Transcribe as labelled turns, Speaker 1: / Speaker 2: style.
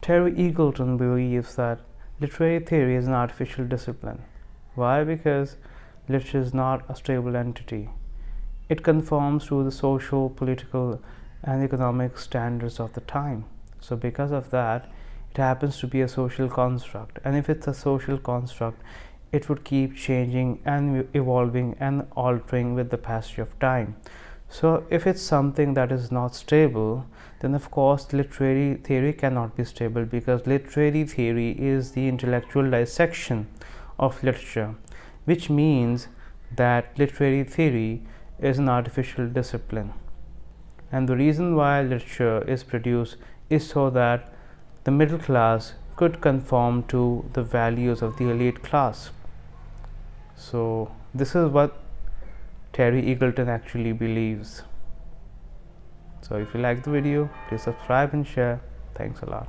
Speaker 1: Terry Eagleton believes that literary theory is an artificial discipline. Why? Because literature is not a stable entity. It conforms to the social, political, and economic standards of the time. So because of that, it happens to be a social construct. And if it's a social construct, it would keep changing and evolving and altering with the passage of time. So if it's something that is not stable, then of course literary theory cannot be stable, because literary theory is the intellectual dissection of literature, which means that literary theory is an artificial discipline. And the reason why literature is produced is so that the middle class could conform to the values of the elite class. So this is what Terry Eagleton actually believes. So if you like the video, please subscribe and share. Thanks a lot.